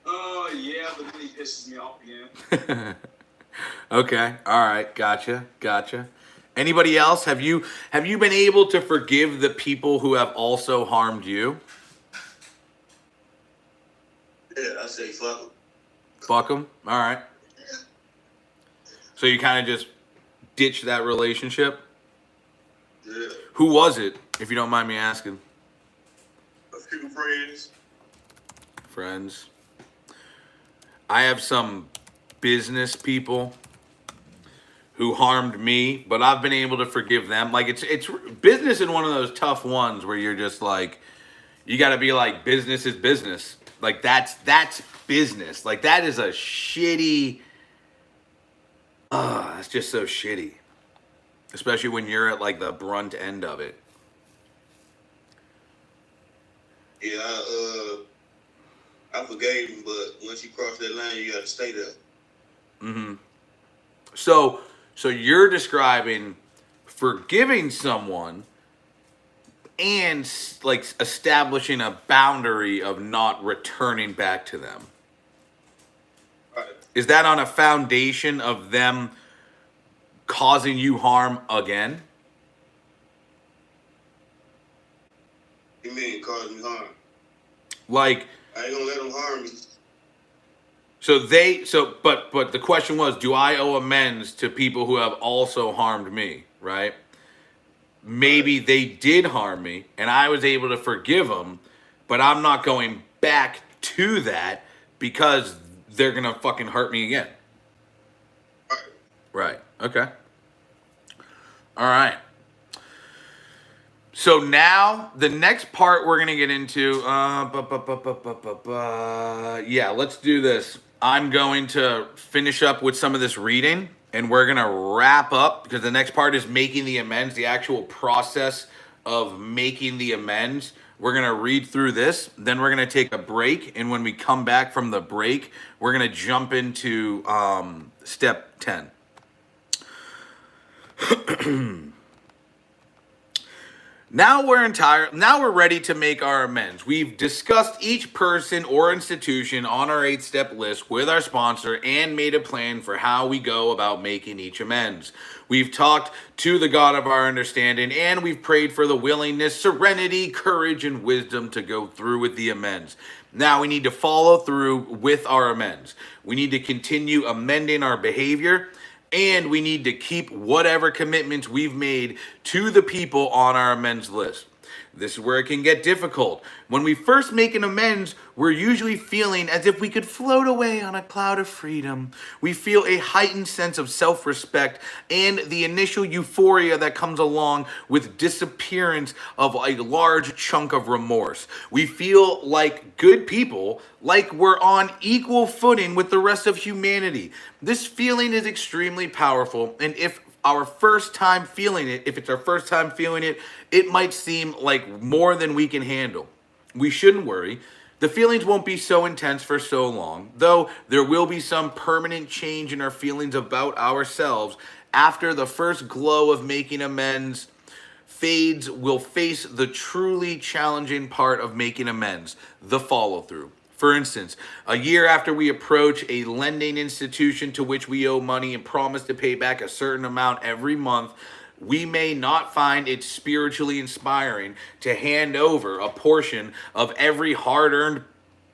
Oh, yeah, but then he pisses me off again. Okay. All right. Gotcha. Anybody else? Have you been able to forgive the people who have also harmed you? Yeah, I say fuck him. Fuck them. All right. So you kind of just ditched that relationship? Yeah. Who was it, if you don't mind me asking? A few friends. Friends. I have some business people who harmed me, but I've been able to forgive them. Like it's business in one of those tough ones where you're just like, you got to be like, business is business. Like that's business. Like that is a shitty. That's just so shitty, especially when you're at like the brunt end of it. Yeah, I forgave him, but once you cross that line, you got to stay there. Mm-hmm. So you're describing forgiving someone and like establishing a boundary of not returning back to them. Right. Is that on a foundation of them causing you harm again? You mean cause me harm? Like, I ain't gonna let them harm me. but the question was, do I owe amends to people who have also harmed me, right? Maybe they did harm me and I was able to forgive them, but I'm not going back to that because they're gonna fucking hurt me again. Right. Right. Okay. All right. So now the next part we're gonna get into. Yeah, let's do this. I'm going to finish up with some of this reading, and we're gonna wrap up because the next part is making the amends, the actual process of making the amends. We're gonna read through this, then we're gonna take a break, and when we come back from the break, we're gonna jump into step 10. Now we're ready to make our amends. We've discussed each person or institution on our 8-step list with our sponsor and made a plan for how we go about making each amends. We've talked to the God of our understanding, and we've prayed for the willingness, serenity, courage, and wisdom to go through with the amends. Now we need to follow through with our amends. We need to continue amending our behavior, and we need to keep whatever commitments we've made to the people on our amends list. This is where it can get difficult. When we first make an amends, we're usually feeling as if we could float away on a cloud of freedom. We feel a heightened sense of self-respect and the initial euphoria that comes along with disappearance of a large chunk of remorse. We feel like good people, like we're on equal footing with the rest of humanity. This feeling is extremely powerful, and if it's our first time feeling it, it might seem like more than we can handle. We shouldn't worry. The feelings won't be so intense for so long, though there will be some permanent change in our feelings about ourselves after the first glow of making amends fades. We'll face the truly challenging part of making amends, the follow-through. For instance, a year after we approach a lending institution to which we owe money and promise to pay back a certain amount every month, we may not find it spiritually inspiring to hand over a portion of every hard-earned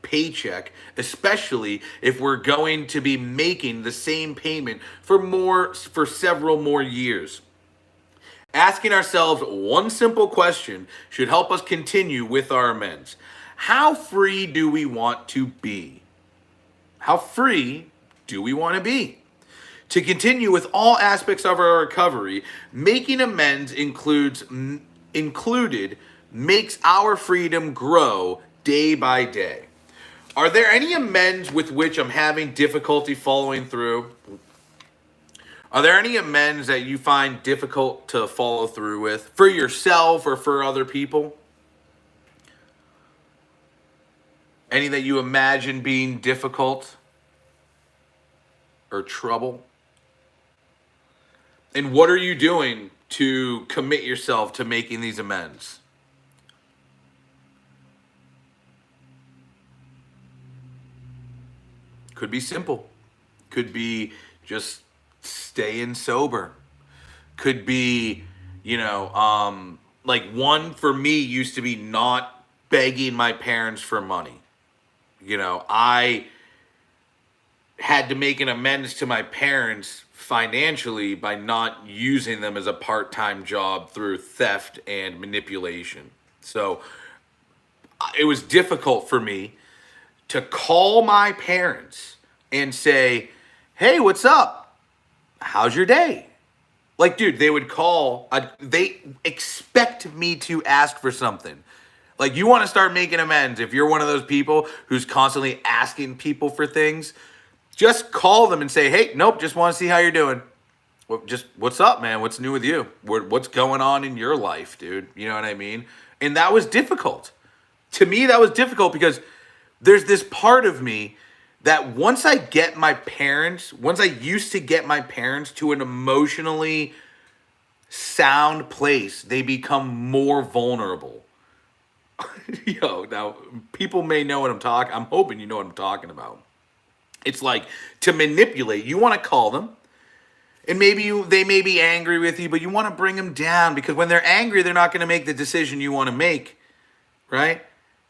paycheck, especially if we're going to be making the same payment for several more years. Asking ourselves one simple question should help us continue with our amends. How free do we want to be? How free do we want to be? To continue with all aspects of our recovery, making amends included makes our freedom grow day by day. Are there any amends with which I'm having difficulty following through? Are there any amends that you find difficult to follow through with for yourself or for other people? Any that you imagine being difficult or trouble? And what are you doing to commit yourself to making these amends? Could be simple. Could be just staying sober. Could be, like one for me used to be not begging my parents for money. I had to make an amends to my parents financially by not using them as a part-time job through theft and manipulation. So it was difficult for me to call my parents and say, hey, what's up? How's your day? Like, dude, they would call. They expect me to ask for something. Like, you want to start making amends. If you're one of those people who's constantly asking people for things, just call them and say, hey, nope, just want to see how you're doing. Just, what's up, man? What's new with you? What's going on in your life, dude? You know what I mean? And that was difficult. To me, that was difficult because there's this part of me that once I used to get my parents to an emotionally sound place, they become more vulnerable. Now people may know what I'm hoping you know what I'm talking about. It's like to manipulate. You want to call them, and they may be angry with you, but you want to bring them down because when they're angry, they're not going to make the decision you want to make, right?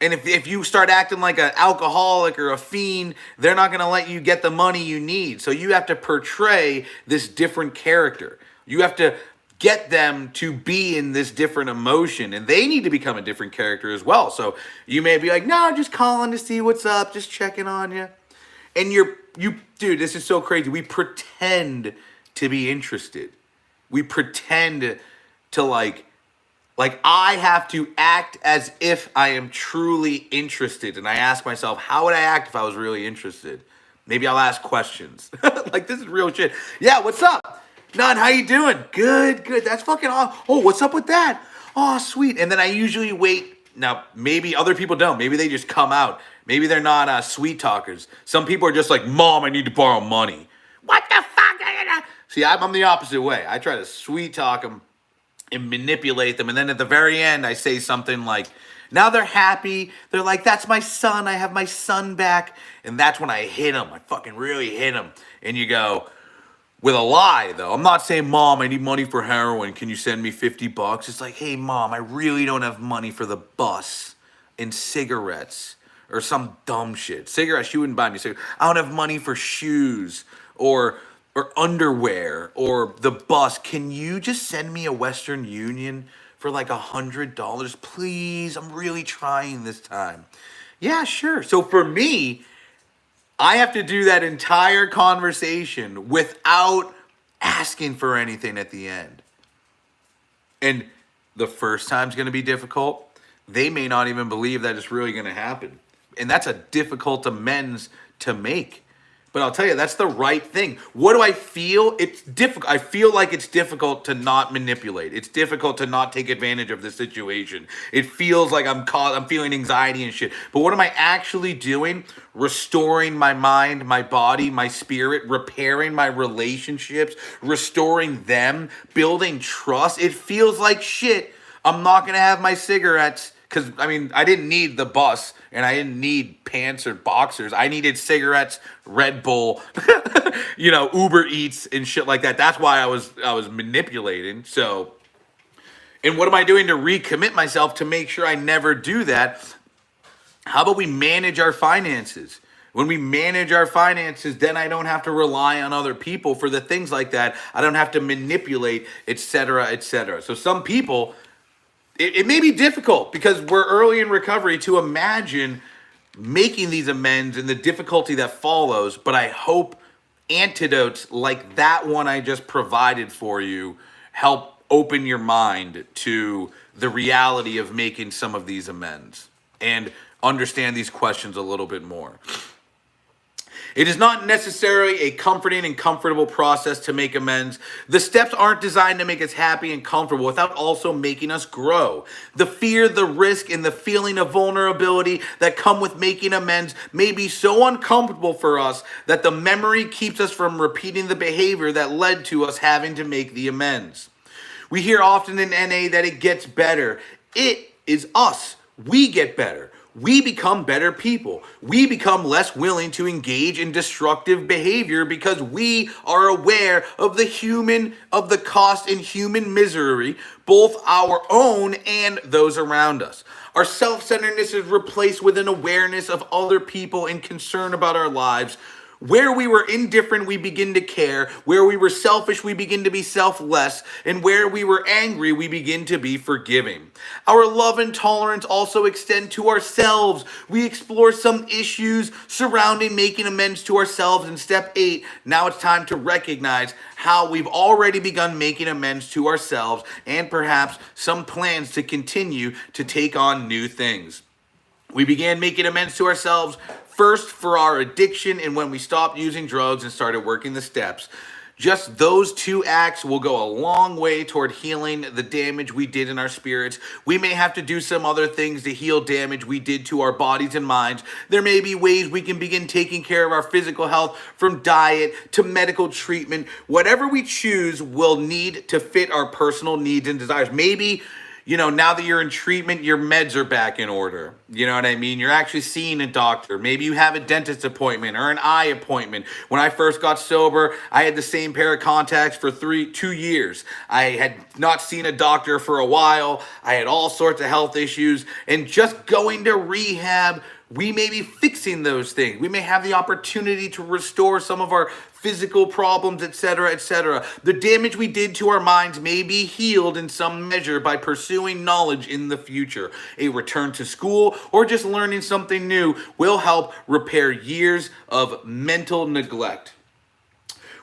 And if you start acting like an alcoholic or a fiend, they're not going to let you get the money you need. So you have to portray this different character. You have to get them to be in this different emotion, and they need to become a different character as well. So you may be like, no, I'm just calling to see what's up, just checking on you. And dude, this is so crazy. We pretend to be interested. We pretend to like I have to act as if I am truly interested. And I ask myself, how would I act if I was really interested? Maybe I'll ask questions. Like, this is real shit. Yeah, what's up? None, how you doing? Good, good. That's fucking awesome. Oh, what's up with that? Oh, sweet. And then I usually wait. Now, maybe other people don't. Maybe they just come out. Maybe they're not sweet talkers. Some people are just like, Mom, I need to borrow money. What the fuck? See, I'm the opposite way. I try to sweet talk them and manipulate them. And then at the very end, I say something like, now they're happy. They're like, that's my son. I have my son back. And that's when I hit them. I fucking really hit them. And you go, with a lie, though. I'm not saying, Mom, I need money for heroin. Can you send me $50? It's like, hey, Mom, I really don't have money for the bus and cigarettes or some dumb shit. Cigarettes, she wouldn't buy me cigarettes. I don't have money for shoes or underwear or the bus. Can you just send me a Western Union for like $100, please? I'm really trying this time. Yeah, sure. So for me, I have to do that entire conversation without asking for anything at the end. And the first time's going to be difficult. They may not even believe that it's really going to happen. And that's a difficult amends to make. But I'll tell you, that's the right thing. What do I feel? It's difficult. I feel like it's difficult to not manipulate. It's difficult to not take advantage of the situation. It feels like I'm feeling anxiety and shit. But what am I actually doing? Restoring my mind, my body, my spirit, repairing my relationships, restoring them, building trust. It feels like shit. I'm not going to have my cigarettes. Because, I mean, I didn't need the bus, and I didn't need pants or boxers. I needed cigarettes, Red Bull, Uber Eats and shit like that. That's why I was manipulating. So, and what am I doing to recommit myself to make sure I never do that? How about we manage our finances? When we manage our finances, then I don't have to rely on other people for the things like that. I don't have to manipulate, etc., etc. So some people... It may be difficult because we're early in recovery to imagine making these amends and the difficulty that follows, but I hope antidotes like that one I just provided for you help open your mind to the reality of making some of these amends and understand these questions a little bit more. It is not necessarily a comforting and comfortable process to make amends. The steps aren't designed to make us happy and comfortable without also making us grow. The fear, the risk, and the feeling of vulnerability that come with making amends may be so uncomfortable for us that the memory keeps us from repeating the behavior that led to us having to make the amends. We hear often in NA that it gets better. It is us. We get better. We become better people. We become less willing to engage in destructive behavior because we are aware of the cost and human misery, both our own and those around us. Our self-centeredness is replaced with an awareness of other people and concern about our lives. Where we were indifferent, we begin to care. Where we were selfish, we begin to be selfless. And where we were angry, we begin to be forgiving. Our love and tolerance also extend to ourselves. We explore some issues surrounding making amends to ourselves in step 8. Now it's time to recognize how we've already begun making amends to ourselves and perhaps some plans to continue to take on new things. We began making amends to ourselves first for our addiction and when we stopped using drugs and started working the steps. Just those two acts will go a long way toward healing the damage we did in our spirits. We may have to do some other things to heal damage we did to our bodies and minds. There may be ways we can begin taking care of our physical health, from diet to medical treatment. Whatever we choose will need to fit our personal needs and desires. Maybe, now that you're in treatment, your meds are back in order. You know what I mean? You're actually seeing a doctor. Maybe you have a dentist appointment or an eye appointment. When I first got sober, I had the same pair of contacts for 2 years. I had not seen a doctor for a while. I had all sorts of health issues. And just going to rehab we may be fixing those things. We may have the opportunity to restore some of our physical problems, etc., etc. The damage we did to our minds may be healed in some measure by pursuing knowledge in the future. A return to school or just learning something new will help repair years of mental neglect.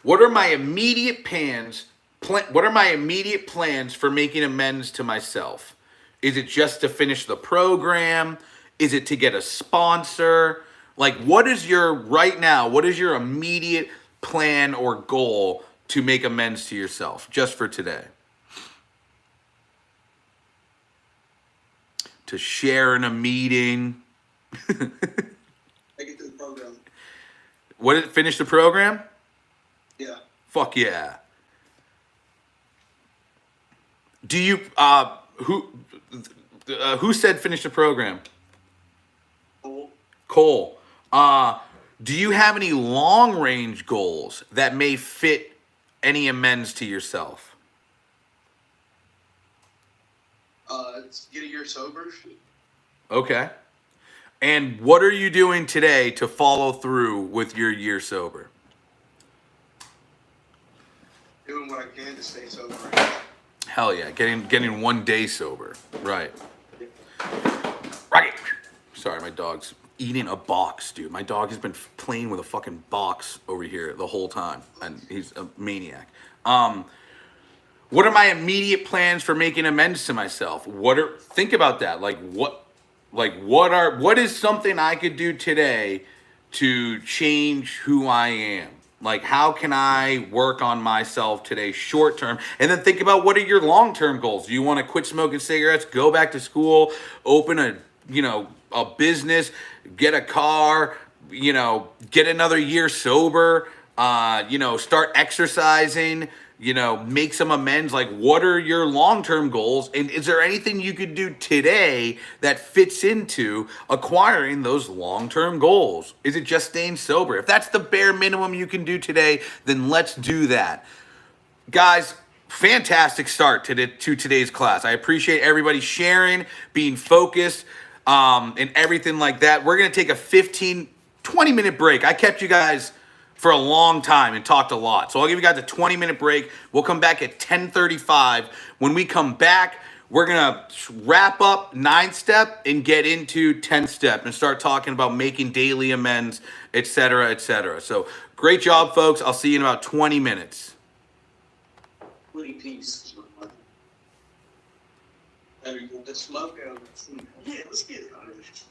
What are my immediate plans? What are my immediate plans for making amends to myself? Is it just to finish the program? Is it to get a sponsor? Like, what is your right now? What is your immediate plan or goal to make amends to yourself just for today? To share in a meeting? Make it through the program. What? Finish the program? Yeah. Fuck yeah. Do you who said finish the program? Cool. Cole. Do you have any long range goals that may fit any amends to yourself? It's get a year sober. Okay. And what are you doing today to follow through with your year sober? Doing what I can to stay sober. Hell yeah, getting 1 day sober. Right. Rocket. Sorry, my dog's eating a box, dude. My dog has been playing with a fucking box over here the whole time, and he's a maniac. What are my immediate plans for making amends to myself? Think about that. What is something I could do today to change who I am? Like, how can I work on myself today short term? And then think about, what are your long term goals? Do you want to quit smoking cigarettes, go back to school, open a business, get a car, get another year sober, start exercising, make some amends? Like, what are your long-term goals? And is there anything you could do today that fits into acquiring those long-term goals? Is it just staying sober? If that's the bare minimum you can do today, then let's do that. Guys, fantastic start to today's class. I appreciate everybody sharing, being focused, and everything like that. We're going to take a 15, 20-minute break. I kept you guys for a long time and talked a lot. So I'll give you guys a 20-minute break. We'll come back at 10:35. When we come back, we're going to wrap up 9-step and get into 10-step and start talking about making daily amends, etc., etc. So great job, folks. I'll see you in about 20 minutes. Pretty peace. There we go. The smoke out. Yeah, let's get it on it.